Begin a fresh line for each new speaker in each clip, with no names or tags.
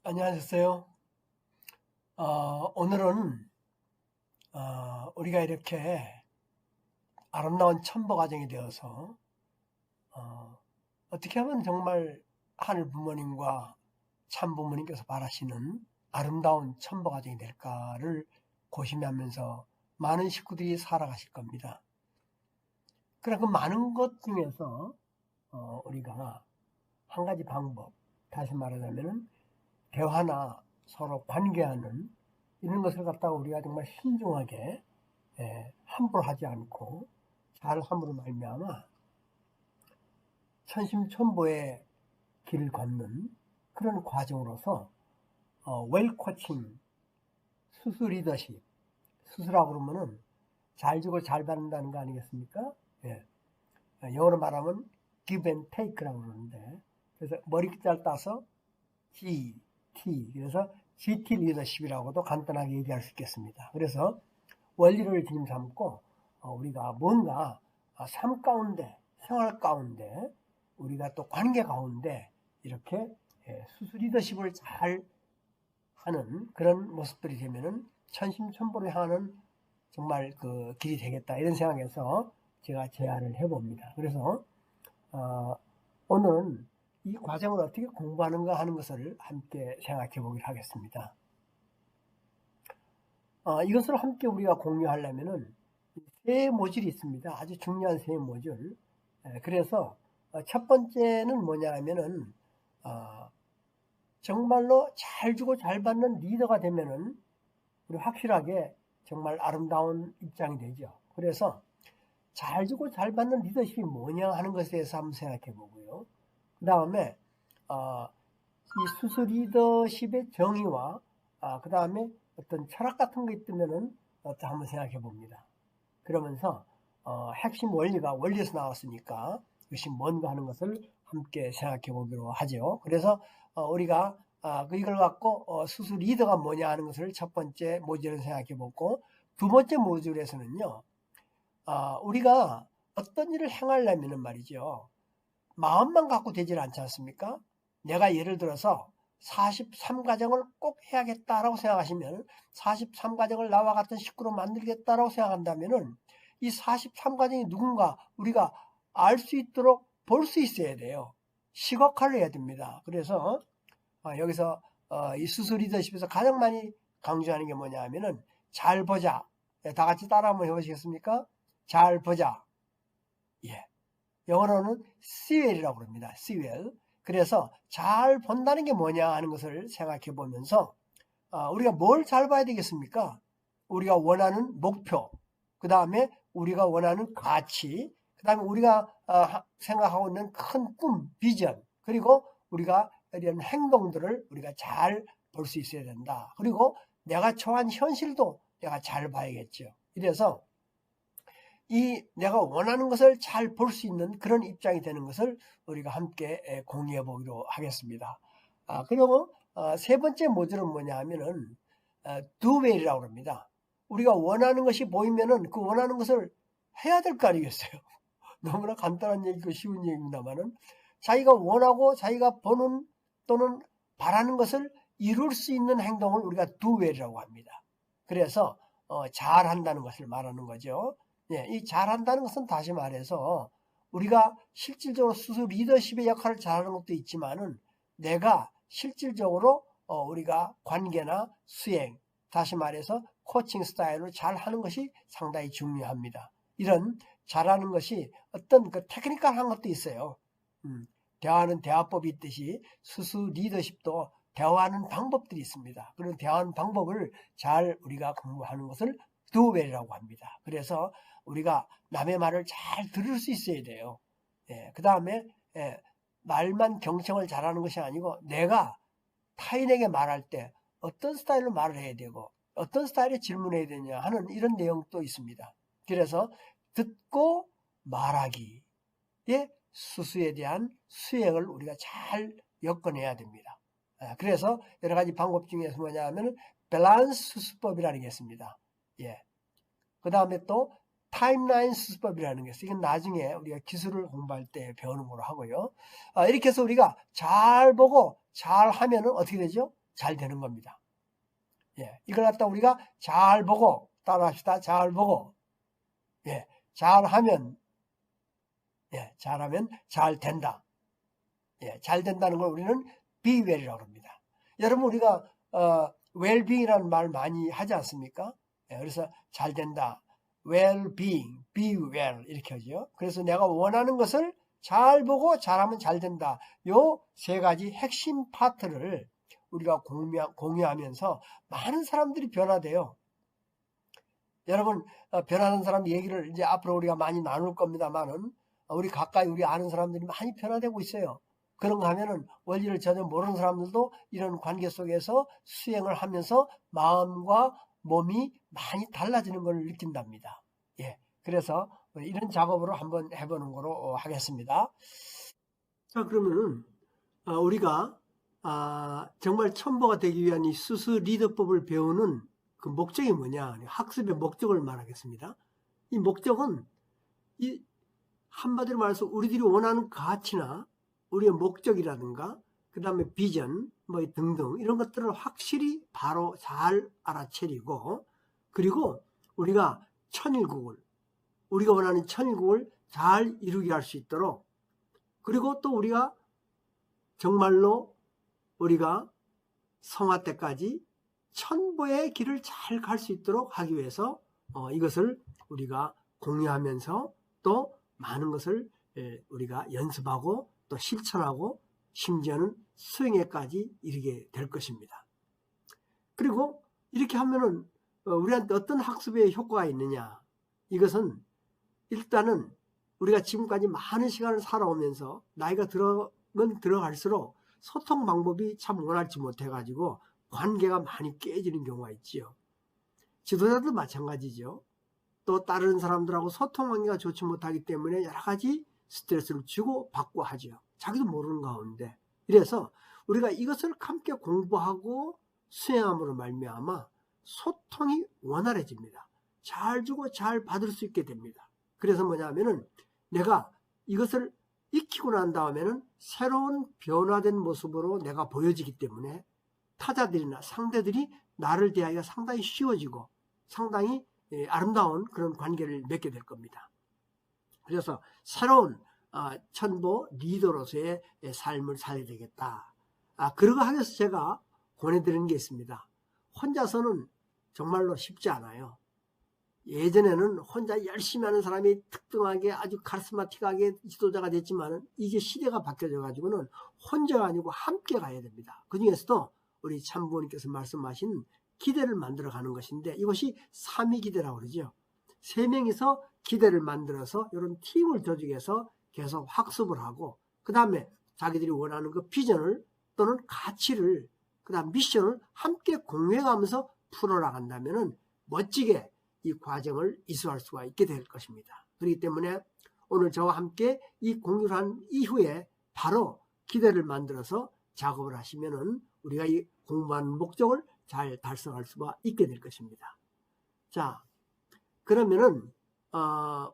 안녕하셨어요. 오늘은 우리가 이렇게 아름다운 첨보 가정이 되어서 어떻게 하면 정말 하늘 부모님과 참 부모님께서 바라시는 아름다운 첨보 가정이 될까를 고심하면서 많은 식구들이 살아가실 겁니다. 그러나 그 많은 것 중에서 우리가 한 가지 방법, 다시 말하자면 대화나 서로 관계하는 이런 것을 갖다가 우리가 정말 신중하게 함부로 하지 않고 잘 함으로 말미암아 천심천보의 길을 걷는 그런 과정으로서 웰 코칭, 수수 리더십, 수수라고 그러면은 잘 주고 잘 받는다는 거 아니겠습니까? 예. 영어로 말하면 give and take라고 그러는데, 그래서 머리잘 따서 GT, 그래서 GT 리더십이라고도 간단하게 얘기할 수 있겠습니다. 그래서 원리를 지금 삼고 우리가 뭔가 삶 가운데, 생활 가운데, 우리가 또 관계 가운데 이렇게 수수 리더십을 잘 하는 그런 모습들이 되면은 천심천보를 향하는 정말 그 길이 되겠다, 이런 생각에서 제가 제안을 해봅니다. 그래서 오늘은 이 과정을 어떻게 공부하는가 하는 것을 함께 생각해 보기로 하겠습니다. 이것을 함께 우리가 공유하려면은 세 모듈이 있습니다. 아주 중요한 세 모듈. 그래서 첫 번째는 뭐냐 하면은 정말로 잘 주고 잘 받는 리더가 되면은 우리 확실하게 정말 아름다운 입장이 되죠. 그래서 잘 주고 잘 받는 리더십이 뭐냐 하는 것에 대해서 한번 생각해 보고요. 그 다음에 이 수수 리더십의 정의와 그 다음에 어떤 철학 같은 거 있다면은 한번 생각해 봅니다. 그러면서 핵심 원리에서 나왔으니까 이것이 뭔가 하는 것을 함께 생각해 보기로 하죠. 그래서 우리가 이걸 갖고 수수 리더가 뭐냐 하는 것을 첫 번째 모듈을 생각해 보고, 두 번째 모듈에서는요, 우리가 어떤 일을 행하려면은 말이죠, 마음만 갖고 되질 않지 않습니까? 내가 예를 들어서 43가정을 꼭 해야겠다라고 생각하시면 43가정을 나와 같은 식구로 만들겠다라고 생각한다면은 이 43가정이 누군가 우리가 알 수 있도록 볼 수 있어야 돼요. 시각화를 해야 됩니다. 그래서 여기서 이 수수 리더십에서 가장 많이 강조하는 게 뭐냐 하면은 잘 보자. 다 같이 따라 한번 해보시겠습니까? 잘 보자. 예. 영어로는 see well이라고 합니다. see well. 그래서 잘 본다는 게 뭐냐 하는 것을 생각해 보면서 우리가 뭘 잘 봐야 되겠습니까? 우리가 원하는 목표, 그 다음에 우리가 원하는 가치, 그 다음에 우리가 생각하고 있는 큰 꿈, 비전, 그리고 우리가 이런 행동들을 우리가 잘 볼 수 있어야 된다. 그리고 내가 처한 현실도 내가 잘 봐야겠죠. 이래서 이 내가 원하는 것을 잘 볼 수 있는 그런 입장이 되는 것을 우리가 함께 공유해 보기로 하겠습니다. 그리고 세 번째 모듈은 뭐냐 하면은 do well이라고 합니다. 우리가 원하는 것이 보이면은 그 원하는 것을 해야 될 거 아니겠어요? 너무나 간단한 얘기고 쉬운 얘기입니다만은 자기가 원하고 자기가 보는 또는 바라는 것을 이룰 수 있는 행동을 우리가 do well이라고 합니다. 그래서 잘한다는 것을 말하는 거죠. 예, 이 잘한다는 것은 다시 말해서 우리가 실질적으로 스스로 리더십의 역할을 잘하는 것도 있지만은 내가 실질적으로 우리가 관계나 수행, 다시 말해서 코칭 스타일로 잘하는 것이 상당히 중요합니다. 이런 잘하는 것이 어떤 그 테크니컬한 것도 있어요. 대화는 대화법이 있듯이 수수 리더십도 대화하는 방법들이 있습니다. 그런 대화하는 방법을 잘 우리가 공부하는 것을 do well이라고 합니다. 그래서 우리가 남의 말을 잘 들을 수 있어야 돼요. 그 다음에 말만 경청을 잘하는 것이 아니고 내가 타인에게 말할 때 어떤 스타일로 말을 해야 되고 어떤 스타일의 질문을 해야 되냐 하는 이런 내용도 있습니다. 그래서 듣고 말하기의 수수에 대한 수행을 우리가 잘 엮어내야 됩니다. 그래서 여러 가지 방법 중에서 뭐냐 하면 밸런스 수수법이라는 게 있습니다. 그 다음에 또 타임라인 수수법이라는 게 있어요. 이건 나중에 우리가 기술을 공부할 때 배우는 걸로 하고요. 이렇게 해서 우리가 잘 보고 잘 하면은 어떻게 되죠? 잘 되는 겁니다. 예, 이걸 갖다 우리가 잘 보고 따라합시다. 잘 보고 예, 잘하면 잘하면 잘 된다. 예, 잘 된다는 걸 우리는 be well이라고 합니다. 여러분 우리가 well-being이라는 말 많이 하지 않습니까? 예, 그래서 잘 된다. well-being, be well 이렇게 하죠. 그래서 내가 원하는 것을 잘 보고 잘하면 잘 된다. 요 세 가지 핵심 파트를 우리가 공유하면서 많은 사람들이 변화돼요. 여러분 변하는 사람 얘기를 이제 앞으로 우리가 많이 나눌 겁니다만은 우리 가까이 우리 아는 사람들이 많이 변화되고 있어요. 그런가 하면은 원리를 전혀 모르는 사람들도 이런 관계 속에서 수행을 하면서 마음과 몸이 많이 달라지는 걸 느낀답니다. 예, 그래서 이런 작업으로 한번 해보는 거로 하겠습니다. 자, 그러면은 우리가 정말 천보가 되기 위한 이 수수 리더법을 배우는 그 목적이 뭐냐? 학습의 목적을 말하겠습니다. 이 목적은 이 한마디로 말해서 우리들이 원하는 가치나 우리의 목적이라든가 그 다음에 비전 뭐 등등 이런 것들을 확실히 바로 잘 알아채리고 그리고 우리가 우리가 원하는 천일국을 잘 이루게 할 수 있도록 그리고 또 우리가 정말로 우리가 성화 때까지 천보의 길을 잘 갈 수 있도록 하기 위해서 이것을 우리가 공유하면서 또 많은 것을 우리가 연습하고 또 실천하고 심지어는 수행에까지 이르게 될 것입니다. 그리고 이렇게 하면은 우리한테 어떤 학습의 효과가 있느냐? 이것은 일단은 우리가 지금까지 많은 시간을 살아오면서 나이가 들어갈수록 소통 방법이 참 원활치 못해가지고 관계가 많이 깨지는 경우가 있지요. 지도자도 마찬가지죠. 또 다른 사람들하고 소통 관계가 좋지 못하기 때문에 여러 가지 스트레스를 주고 받고 하죠. 자기도 모르는 가운데. 이래서 우리가 이것을 함께 공부하고 수행함으로 말미암아 소통이 원활해집니다. 잘 주고 잘 받을 수 있게 됩니다. 그래서 뭐냐면은 내가 이것을 익히고 난 다음에는 새로운 변화된 모습으로 내가 보여지기 때문에 타자들이나 상대들이 나를 대하기가 상당히 쉬워지고 상당히 아름다운 그런 관계를 맺게 될 겁니다. 그래서 새로운 천보 리더로서의 삶을 살아야 되겠다. 그러고 하면서 제가 권해드리는 게 있습니다. 혼자서는 정말로 쉽지 않아요. 예전에는 혼자 열심히 하는 사람이 특등하게 아주 카리스마틱하게 지도자가 됐지만 이제 시대가 바뀌어져 가지고는 혼자가 아니고 함께 가야 됩니다. 그 중에서도 우리 참부모님께서 말씀하신 기대를 만들어 가는 것인데 이것이 삼위기대라고 그러죠. 세 명이서 기대를 만들어서 이런 팀을 조직해서 계속 학습을 하고 그 다음에 자기들이 원하는 그 비전을 또는 가치를 그 다음 미션을 함께 공유해가면서 풀어나간다면 멋지게 이 과정을 이수할 수가 있게 될 것입니다. 그렇기 때문에 오늘 저와 함께 이 공유를 한 이후에 바로 기대를 만들어서 작업을 하시면은 우리가 이 공부하는 목적을 잘 달성할 수가 있게 될 것입니다. 자, 그러면은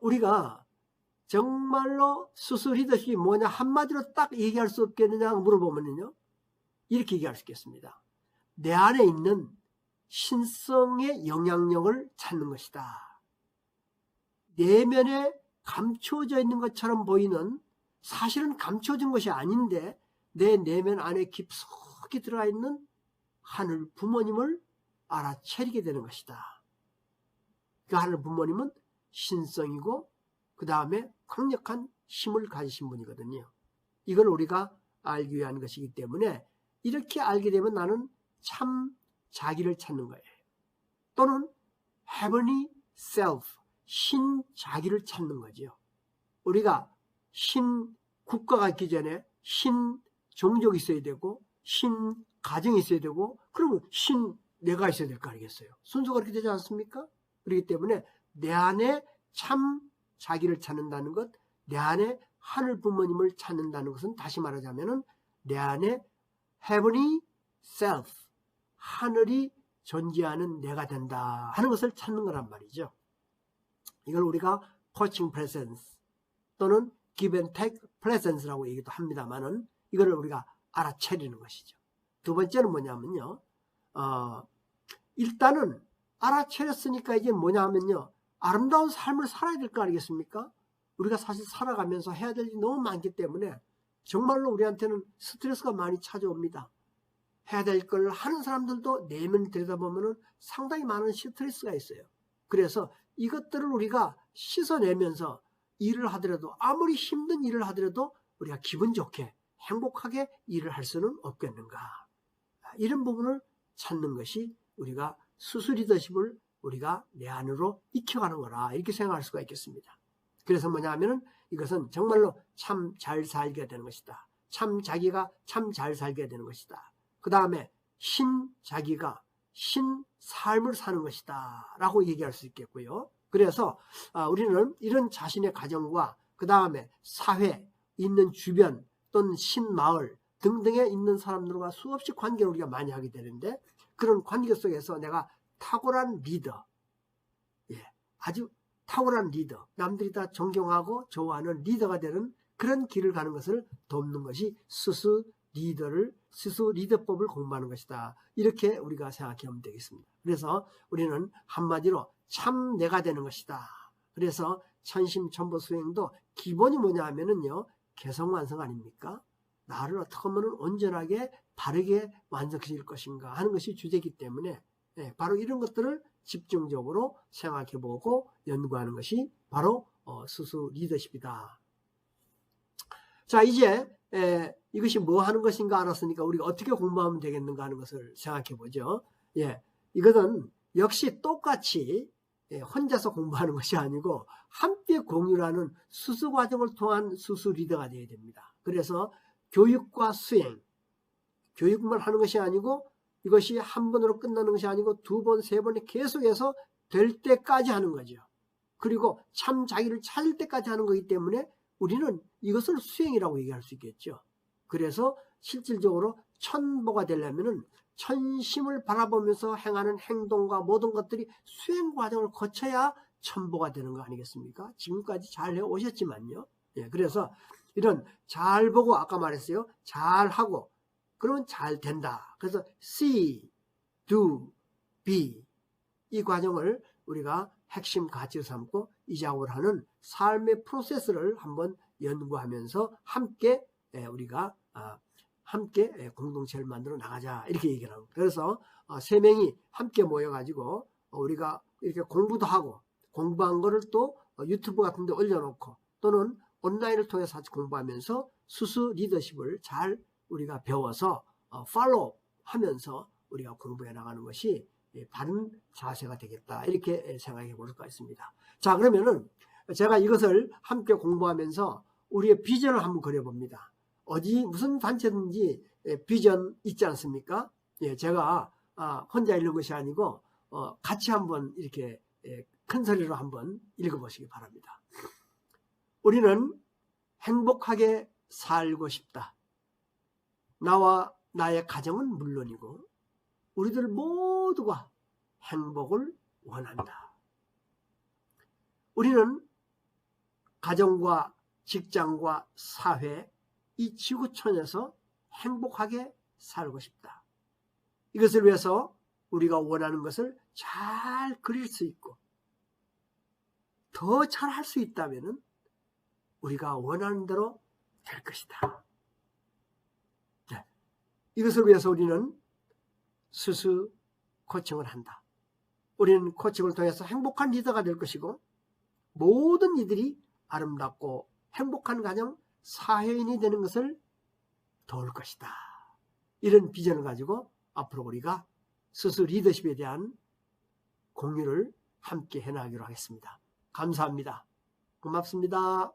우리가 정말로 수수 리더십이 뭐냐 한마디로 딱 얘기할 수 없겠느냐 물어보면요 이렇게 얘기할 수 있겠습니다. 내 안에 있는 신성의 영향력을 찾는 것이다. 내면에 감춰져 있는 것처럼 보이는 사실은 감춰진 것이 아닌데 내 내면 안에 깊숙이 들어가 있는 하늘 부모님을 알아차리게 되는 것이다. 그 하늘 부모님은 신성이고 그 다음에 강력한 힘을 가지신 분이거든요. 이걸 우리가 알기 위한 것이기 때문에 이렇게 알게 되면 나는 참 자기를 찾는 거예요. 또는 heavenly self, 신 자기를 찾는 거죠. 우리가 신 국가가 있기 전에 신 종족이 있어야 되고 신 가정이 있어야 되고 그러면 신 내가 있어야 될 거 아니겠어요. 순서가 그렇게 되지 않습니까? 그렇기 때문에 내 안에 참 자기를 찾는다는 것, 내 안에 하늘 부모님을 찾는다는 것은 다시 말하자면 내 안에 heavenly self, 하늘이 존재하는 내가 된다 하는 것을 찾는 거란 말이죠. 이걸 우리가 coaching presence 또는 give and take presence라고 얘기도 합니다만은 이걸 우리가 알아차리는 것이죠. 두 번째는 뭐냐면요. 일단은 알아차렸으니까 이제 뭐냐면요. 아름다운 삶을 살아야 될 거 아니겠습니까? 우리가 사실 살아가면서 해야 될 일이 너무 많기 때문에 정말로 우리한테는 스트레스가 많이 찾아옵니다. 해야 될 걸 하는 사람들도 내면 들여다보면 상당히 많은 스트레스가 있어요. 그래서 이것들을 우리가 씻어내면서 일을 하더라도, 아무리 힘든 일을 하더라도 우리가 기분 좋게 행복하게 일을 할 수는 없겠는가. 이런 부분을 찾는 것이 우리가 수수 리더십을 우리가 내 안으로 익혀가는 거라, 이렇게 생각할 수가 있겠습니다. 그래서 뭐냐 하면은 이것은 정말로 참 잘 살게 되는 것이다. 참 자기가 참 잘 살게 되는 것이다. 그 다음에 자기가 삶을 사는 것이다 라고 얘기할 수 있겠고요. 그래서 우리는 이런 자신의 가정과 그 다음에 사회, 있는 주변 또는 신마을 등등에 있는 사람들과 수없이 관계를 우리가 많이 하게 되는데, 그런 관계 속에서 내가 탁월한 리더, 아주 탁월한 리더, 남들이 다 존경하고 좋아하는 리더가 되는 그런 길을 가는 것을 돕는 것이 스스 리더법을 공부하는 것이다. 이렇게 우리가 생각하면 되겠습니다. 그래서 우리는 한마디로 참 내가 되는 것이다. 그래서 천심천부 수행도 기본이 뭐냐 하면은요, 개성완성 아닙니까? 나를 어떻게 하면 온전하게 바르게 완성시킬 것인가 하는 것이 주제이기 때문에 바로 이런 것들을 집중적으로 생각해보고 연구하는 것이 바로 스스 리더십이다. 자, 이제 이것이 뭐 하는 것인가 알았으니까 우리가 어떻게 공부하면 되겠는가 하는 것을 생각해보죠. 이것은 역시 똑같이 혼자서 공부하는 것이 아니고 함께 공유하는 수수 과정을 통한 수수 리더가 되어야 됩니다. 그래서 교육과 수행, 교육만 하는 것이 아니고 이것이 한 번으로 끝나는 것이 아니고 두 번, 세 번에 계속해서 될 때까지 하는 거죠. 그리고 참 자기를 찾을 때까지 하는 거기 때문에 우리는 이것을 수행이라고 얘기할 수 있겠죠. 그래서 실질적으로 천보가 되려면은 천심을 바라보면서 행하는 행동과 모든 것들이 수행 과정을 거쳐야 천보가 되는 거 아니겠습니까? 지금까지 잘 해오셨지만요. 그래서 이런 잘 보고, 아까 말했어요. 잘 하고, 그러면 잘 된다. 그래서 see, do, be 이 과정을 우리가 핵심 가치로 삼고 이 작업을 하는 삶의 프로세스를 한번 연구하면서 함께 우리가 함께 공동체를 만들어 나가자, 이렇게 얘기를 합니다. 그래서 세 명이 함께 모여가지고 우리가 이렇게 공부도 하고, 공부한 거를 또 유튜브 같은 데 올려놓고 또는 온라인을 통해서 같이 공부하면서 수수 리더십을 잘 우리가 배워서 팔로우 하면서 우리가 공부해 나가는 것이 바른 자세가 되겠다, 이렇게 생각해 볼 수가 있습니다. 자, 그러면은 제가 이것을 함께 공부하면서 우리의 비전을 한번 그려봅니다. 무슨 단체든지 비전 있지 않습니까? 제가 혼자 읽는 것이 아니고 같이 한번 이렇게 큰 소리로 한번 읽어보시기 바랍니다. 우리는 행복하게 살고 싶다. 나와 나의 가정은 물론이고 우리들 모두가 행복을 원한다. 우리는 가정과 직장과 사회, 이 지구촌에서 행복하게 살고 싶다. 이것을 위해서 우리가 원하는 것을 잘 그릴 수 있고 더 잘 할 수 있다면 우리가 원하는 대로 될 것이다. 이것을 위해서 우리는 스스 코칭을 한다. 우리는 코칭을 통해서 행복한 리더가 될 것이고 모든 이들이 아름답고 행복한 가정, 사회인이 되는 것을 도울 것이다. 이런 비전을 가지고 앞으로 우리가 스스 리더십에 대한 공유를 함께 해나가기로 하겠습니다. 감사합니다. 고맙습니다.